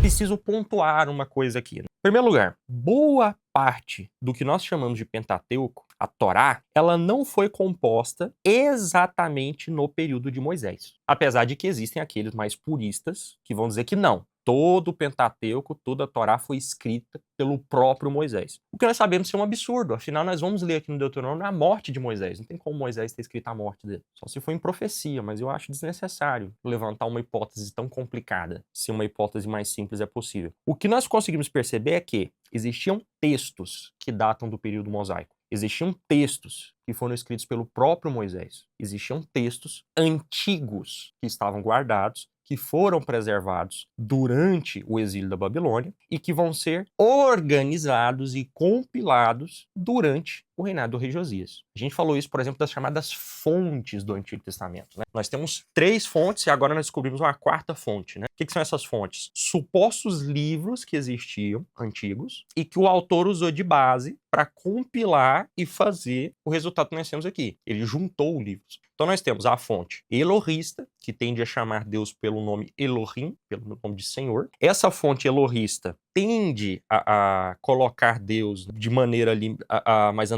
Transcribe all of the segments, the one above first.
preciso pontuar uma coisa aqui. Em primeiro lugar, boa parte do que nós chamamos de Pentateuco, a Torá, ela não foi composta exatamente no período de Moisés. Apesar de que existem aqueles mais puristas que vão dizer que não. Todo o Pentateuco, toda a Torá foi escrita pelo próprio Moisés. O que nós sabemos ser um absurdo. Afinal, nós vamos ler aqui no Deuteronômio a morte de Moisés. Não tem como Moisés ter escrito a morte dele. Só se for em profecia, mas eu acho desnecessário levantar uma hipótese tão complicada, se uma hipótese mais simples é possível. O que nós conseguimos perceber é que existiam textos que datam do período mosaico. Existiam textos que foram escritos pelo próprio Moisés. Existiam textos antigos que estavam guardados, que foram preservados durante o exílio da Babilônia e que vão ser organizados e compilados durante o reinado do rei Josias. A gente falou isso, por exemplo, das chamadas fontes do Antigo Testamento, né? Nós temos 3 fontes e agora nós descobrimos uma 4ª fonte, né? O que são essas fontes? Supostos livros que existiam, antigos, e que o autor usou de base para compilar e fazer o resultado que nós temos aqui. Ele juntou livros. Então nós temos a fonte elohista, que tende a chamar Deus pelo nome Elohim, pelo nome de Senhor. Essa fonte elohista tende a colocar Deus de maneira ali, mais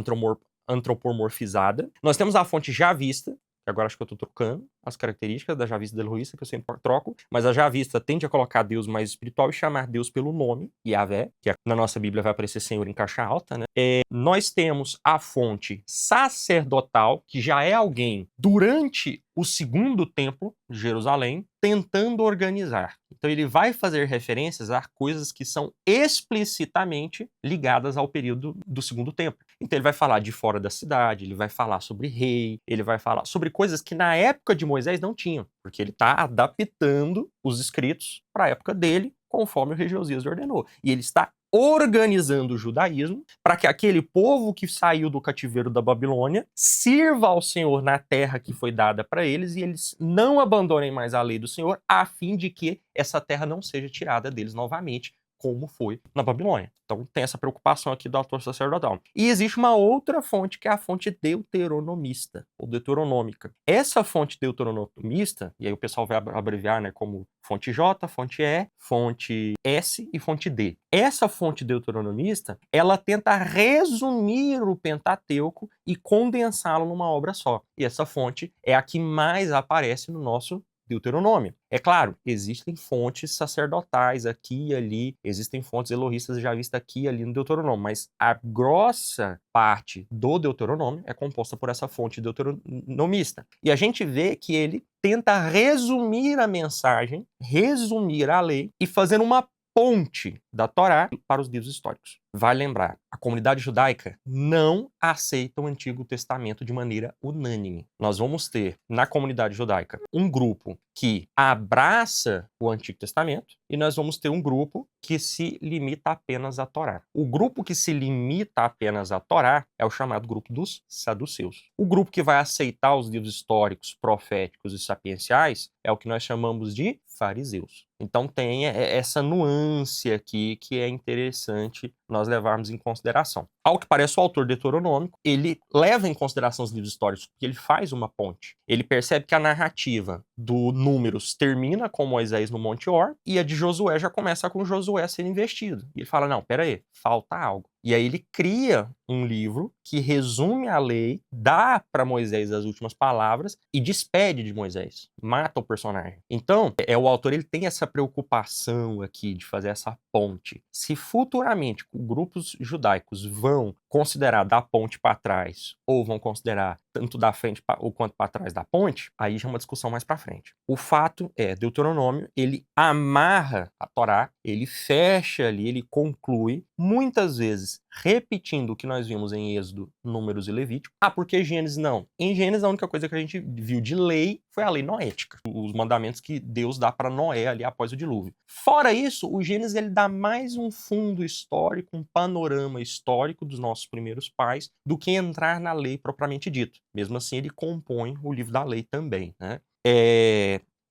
antropomorfizada. Nós temos a fonte javista, que agora acho que eu estou trocando as características da javista e da elohista, que eu sempre troco, mas a javista tende a colocar Deus mais espiritual e chamar Deus pelo nome, Yahvé, que na nossa Bíblia vai aparecer Senhor em caixa alta, né? Nós temos a fonte sacerdotal, que já é alguém durante o segundo templo de Jerusalém, tentando organizar. Então ele vai fazer referências a coisas que são explicitamente ligadas ao período do segundo templo. Então ele vai falar de fora da cidade, ele vai falar sobre rei, ele vai falar sobre coisas que na época de Moisés não tinham, porque ele está adaptando os escritos para a época dele, conforme o rei Josias ordenou. E ele está organizando o judaísmo para que aquele povo que saiu do cativeiro da Babilônia sirva ao Senhor na terra que foi dada para eles e eles não abandonem mais a lei do Senhor, a fim de que essa terra não seja tirada deles novamente, como foi na Babilônia. Então tem essa preocupação aqui do autor sacerdotal. E existe uma outra fonte, que é a fonte deuteronomista, ou deuteronômica. Essa fonte deuteronomista, e aí o pessoal vai abreviar, né, como fonte J, fonte E, fonte S e fonte D. Essa fonte deuteronomista, ela tenta resumir o Pentateuco e condensá-lo numa obra só. E essa fonte é a que mais aparece no nosso Deuteronômio. É claro, existem fontes sacerdotais aqui e ali, existem fontes elohistas já vistas aqui e ali no Deuteronômio, mas a grossa parte do Deuteronômio é composta por essa fonte deuteronomista. E a gente vê que ele tenta resumir a mensagem, resumir a lei e fazer uma ponte da Torá para os livros históricos. Vale lembrar, a comunidade judaica não aceita o Antigo Testamento de maneira unânime. Nós vamos ter, na comunidade judaica, um grupo que abraça o Antigo Testamento e nós vamos ter um grupo que se limita apenas à Torá. O grupo que se limita apenas à Torá é o chamado grupo dos saduceus. O grupo que vai aceitar os livros históricos, proféticos e sapienciais é o que nós chamamos de fariseus. Então tem essa nuance aqui que é interessante nós levarmos em consideração. Ao que parece, o autor deuteronômico, ele leva em consideração os livros históricos, porque ele faz uma ponte. Ele percebe que a narrativa do Números termina com Moisés no Monte Or, e a de Josué já começa com Josué sendo investido. E ele fala, não, peraí, falta algo. E aí ele cria um livro que resume a lei, dá para Moisés as últimas palavras e despede de Moisés, mata o personagem. Então, o autor ele tem essa preocupação aqui de fazer essa ponte. Se futuramente grupos judaicos vão considerar da ponte para trás ou vão considerar tanto da frente ou quanto para trás da ponte, aí já é uma discussão mais para frente. O fato é, Deuteronômio, ele amarra a Torá, ele fecha ali, ele conclui, muitas vezes repetindo o que nós vimos em Êxodo, Números e Levítico. Ah, por que Gênesis não? Em Gênesis a única coisa que a gente viu de lei foi a lei noética, os mandamentos que Deus dá para Noé ali após o dilúvio. Fora isso, o Gênesis ele dá mais um fundo histórico, um panorama histórico dos nossos primeiros pais, do que entrar na lei propriamente dito. Mesmo assim, ele compõe o livro da lei também, né?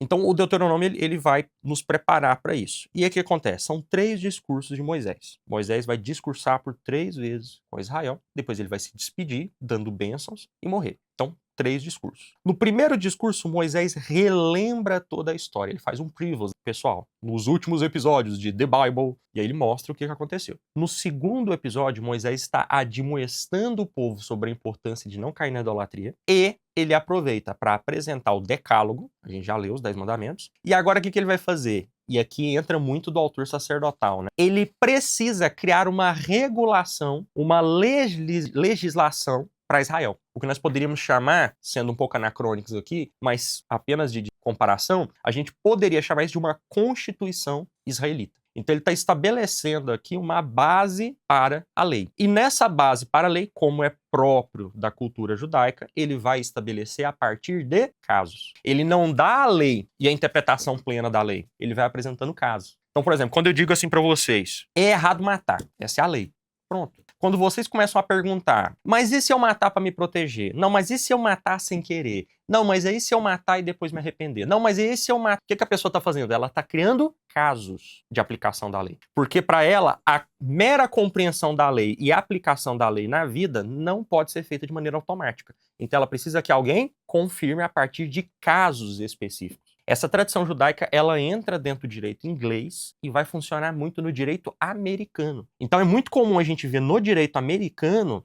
Então, o Deuteronômio ele vai nos preparar para isso. E aí o que acontece? São 3 discursos de Moisés. Moisés vai discursar por 3 vezes com Israel, depois ele vai se despedir, dando bênçãos e morrer. Então, 3 discursos. No primeiro discurso, Moisés relembra toda a história. Ele faz um previs, pessoal, nos últimos episódios de The Bible, e aí ele mostra o que aconteceu. No segundo episódio, Moisés está admoestando o povo sobre a importância de não cair na idolatria, e ele aproveita para apresentar o decálogo, a gente já leu os 10 mandamentos, e agora o que ele vai fazer? E aqui entra muito do autor sacerdotal, né? Ele precisa criar uma regulação, uma legislação para Israel. O que nós poderíamos chamar, sendo um pouco anacrônicos aqui, mas apenas de comparação, a gente poderia chamar isso de uma constituição israelita. Então ele está estabelecendo aqui uma base para a lei. E nessa base para a lei, como é próprio da cultura judaica, ele vai estabelecer a partir de casos. Ele não dá a lei e a interpretação plena da lei. Ele vai apresentando casos. Então, por exemplo, quando eu digo assim para vocês, é errado matar. Essa é a lei. Pronto. Quando vocês começam a perguntar, mas e se eu matar para me proteger? Não, mas e se eu matar sem querer? Não, mas e se eu matar e depois me arrepender? Não, mas e se eu matar? O que a pessoa está fazendo? Ela está criando casos de aplicação da lei. Porque para ela, a mera compreensão da lei e a aplicação da lei na vida não pode ser feita de maneira automática. Então ela precisa que alguém confirme a partir de casos específicos. Essa tradição judaica, ela entra dentro do direito inglês e vai funcionar muito no direito americano. Então é muito comum a gente ver no direito americano,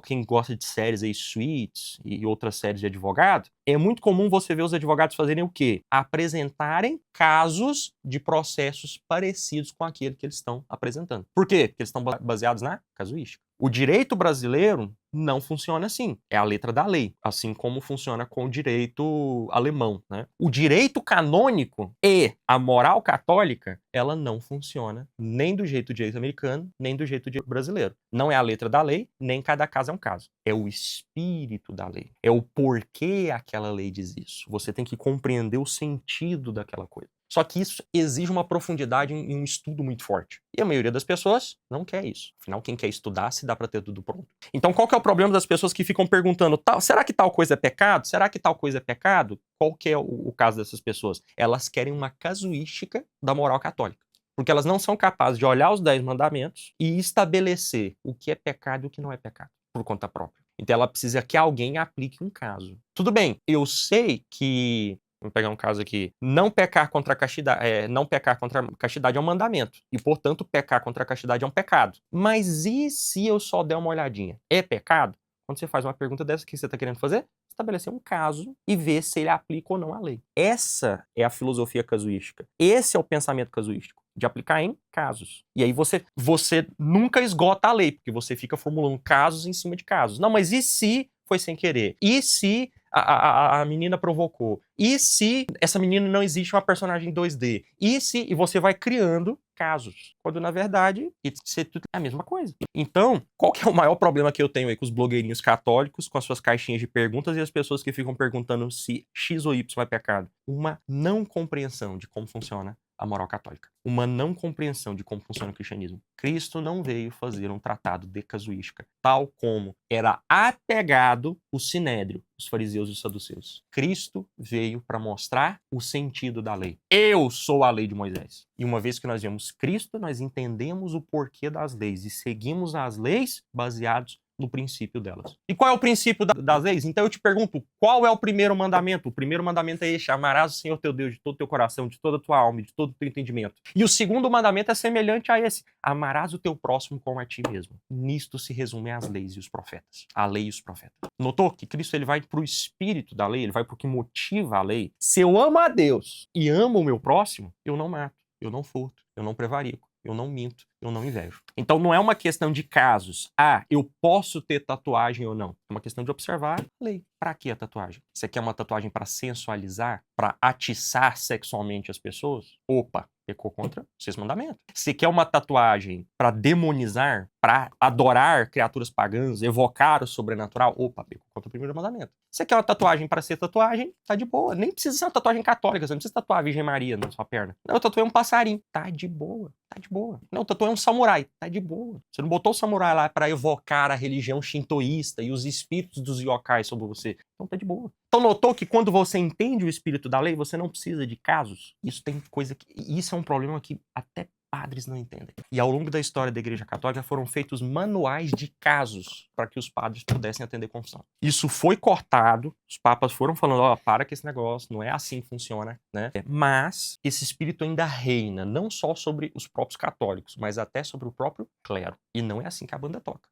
quem gosta de séries aí, Suits e outras séries de advogado, é muito comum você ver os advogados fazerem o quê? Apresentarem casos de processos parecidos com aquele que eles estão apresentando. Por quê? Porque eles estão baseados na casuística. O direito brasileiro não funciona assim. É a letra da lei, assim como funciona com o direito alemão, né? O direito canônico e a moral católica, ela não funciona nem do jeito do direito americano, nem do jeito do direito brasileiro. Não é a letra da lei, nem cada caso é um caso. É o espírito da lei. É o porquê aquela lei diz isso. Você tem que compreender o sentido daquela coisa. Só que isso exige uma profundidade em um estudo muito forte. E a maioria das pessoas não quer isso. Afinal, quem quer estudar, se dá para ter tudo pronto. Então, qual que é o problema das pessoas que ficam perguntando, será que tal coisa é pecado? Será que tal coisa é pecado? Qual que é o caso dessas pessoas? Elas querem uma casuística da moral católica. Porque elas não são capazes de olhar os 10 mandamentos e estabelecer o que é pecado e o que não é pecado, por conta própria. Então, ela precisa que alguém aplique um caso. Tudo bem, eu sei que... Vamos pegar um caso aqui. Não pecar contra a castidade é um mandamento. E, portanto, pecar contra a castidade é um pecado. Mas e se eu só der uma olhadinha? É pecado? Quando você faz uma pergunta dessa, o que você está querendo fazer? Estabelecer um caso e ver se ele aplica ou não a lei. Essa é a filosofia casuística. Esse é o pensamento casuístico. De aplicar em casos. E aí você nunca esgota a lei, porque você fica formulando casos em cima de casos. Não, mas e se foi sem querer? E se a menina provocou? E se essa menina não existe uma personagem 2D? E você vai criando casos. Quando, na verdade, isso é tudo a mesma coisa. Então, qual que é o maior problema que eu tenho aí com os blogueirinhos católicos, com as suas caixinhas de perguntas e as pessoas que ficam perguntando se X ou Y é pecado? Uma não compreensão de como funciona a moral católica. Uma não compreensão de como funciona o cristianismo. Cristo não veio fazer um tratado de casuística, tal como era apegado o sinédrio, os fariseus e os saduceus. Cristo veio para mostrar o sentido da lei. Eu sou a lei de Moisés. E uma vez que nós vemos Cristo, nós entendemos o porquê das leis e seguimos as leis baseados no princípio delas. E qual é o princípio das leis? Então eu te pergunto, qual é o primeiro mandamento? O primeiro mandamento é este: amarás o Senhor teu Deus de todo o teu coração, de toda a tua alma, de todo o teu entendimento. E o segundo mandamento é semelhante a esse: amarás o teu próximo como a ti mesmo. Nisto se resumem as leis e os profetas. A lei e os profetas. Notou que Cristo ele vai para o espírito da lei, ele vai para o que motiva a lei. Se eu amo a Deus e amo o meu próximo, eu não mato, eu não furto, eu não prevarico, eu não minto, eu não invejo. Então não é uma questão de casos. Eu posso ter tatuagem ou não. É uma questão de observar a lei. Para que a tatuagem? Você quer uma tatuagem para sensualizar? Para atiçar sexualmente as pessoas? Opa, pecou contra os 6 mandamentos. Você quer uma tatuagem para demonizar? Para adorar criaturas pagãs? Evocar o sobrenatural? Opa, pecou contra o primeiro mandamento. Você quer uma tatuagem para ser tatuagem? Tá de boa. Nem precisa ser uma tatuagem católica. Você não precisa tatuar a Virgem Maria na sua perna. Não, eu tatuei um passarinho. Tá de boa. Tá de boa. Não, eu tatuei um samurai. Tá de boa. Você não botou o samurai lá para evocar a religião shintoísta e os espíritos dos yokais sobre você. Então tá de boa. Então notou que quando você entende o espírito da lei, você não precisa de casos. Isso tem coisa que... Isso é um problema que até padres não entendem. E ao longo da história da Igreja Católica foram feitos manuais de casos para que os padres pudessem atender confissão. Isso foi cortado, os papas foram falando, ó, para com esse negócio, não é assim que funciona, né? Mas esse espírito ainda reina, não só sobre os próprios católicos, mas até sobre o próprio clero. E não é assim que a banda toca.